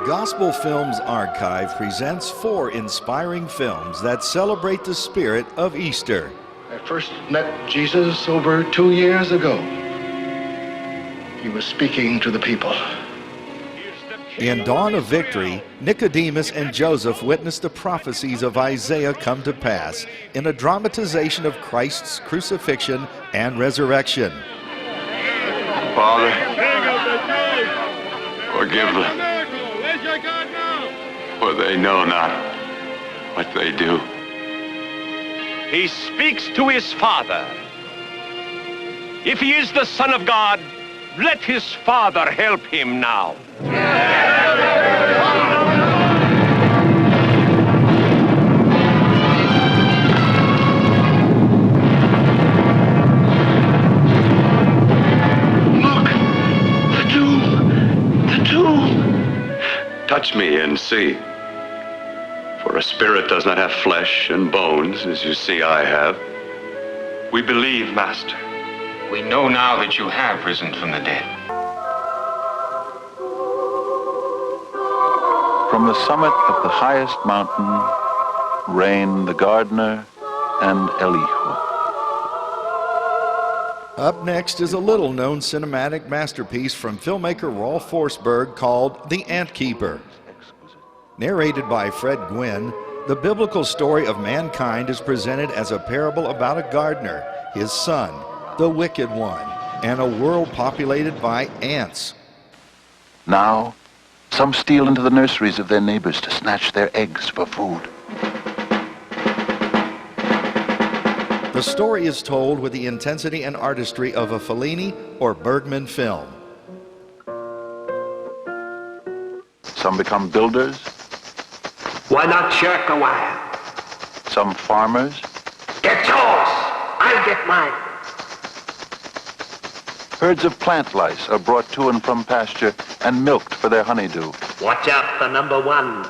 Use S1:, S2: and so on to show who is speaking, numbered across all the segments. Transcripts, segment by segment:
S1: Gospel Films Archive presents 4 inspiring films that celebrate the spirit of Easter.
S2: I first met Jesus over 2 years ago. He was speaking to the people.
S1: In Dawn of Victory, Nicodemus and Joseph witness the prophecies of Isaiah come to pass in a dramatization of Christ's crucifixion and resurrection.
S3: Father, forgive them, for they know not what they do.
S4: He speaks to his Father. If he is the Son of God, let his Father help him now.
S3: Touch me and see. For a spirit does not have flesh and bones, as you see I have. We believe, Master.
S5: We know now that you have risen from the dead.
S6: From the summit of the highest mountain reign the gardener and Elihu.
S1: Up next is a little-known cinematic masterpiece from filmmaker Rolf Forsberg called The Antkeeper. Narrated by Fred Gwynne, the biblical story of mankind is presented as a parable about a gardener, his son, the wicked one, and a world populated by ants.
S6: Now, some steal into the nurseries of their neighbors to snatch their eggs for food.
S1: The story is told with the intensity and artistry of a Fellini or Bergman film.
S6: Some become builders.
S7: Why not shirk a while?
S6: Some farmers.
S7: Get yours! I'll get mine.
S6: Herds of plant lice are brought to and from pasture and milked for their honeydew.
S7: Watch out for number 1.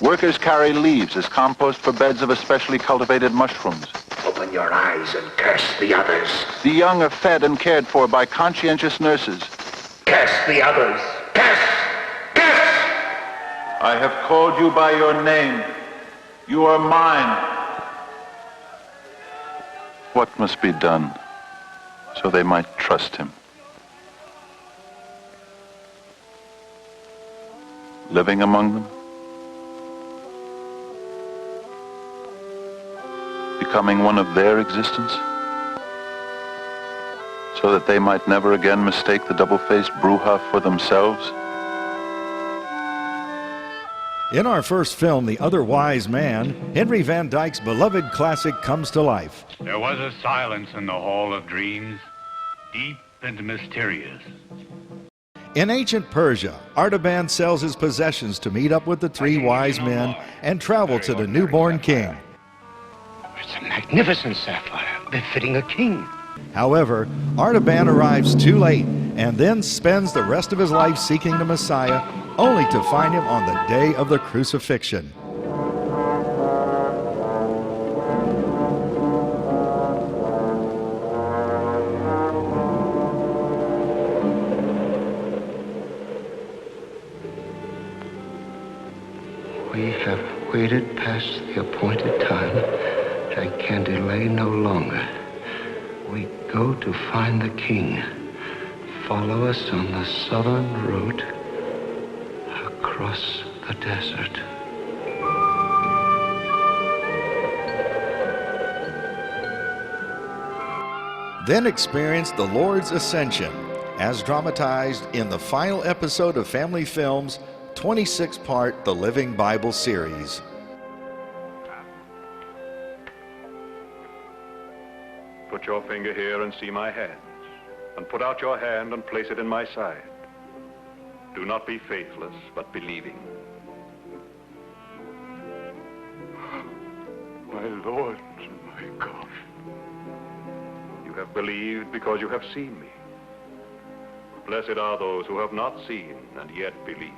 S6: Workers carry leaves as compost for beds of especially cultivated mushrooms.
S7: Open your eyes and curse the others.
S6: The young are fed and cared for by conscientious nurses.
S7: Curse the others. Curse! Curse!
S6: I have called you by your name. You are mine. What must be done so they might trust him? Living among them? Becoming one of their existence? So that they might never again mistake the double-faced Bruja for themselves?
S1: In our first film, The Other Wise Man, Henry Van Dyke's beloved classic comes to life.
S8: There was a silence in the Hall of Dreams, deep and mysterious.
S1: In ancient Persia, Artaban sells his possessions to meet up with the 3 wise men and travel to the newborn king.
S7: It's a magnificent sapphire, befitting a king.
S1: However, Artaban arrives too late and then spends the rest of his life seeking the Messiah, only to find him on the day of the crucifixion.
S7: We have waited past the appointed time. I can delay no longer. We go to find the king. Follow us on the southern route across the desert.
S1: Then experience the Lord's Ascension, as dramatized in the final episode of Family Films' 26-part The Living Bible series.
S3: Put your finger here and see my hands, and put out your hand and place it in my side. Do not be faithless, but believing. My Lord, my God. You have believed because you have seen me. Blessed are those who have not seen and yet believe.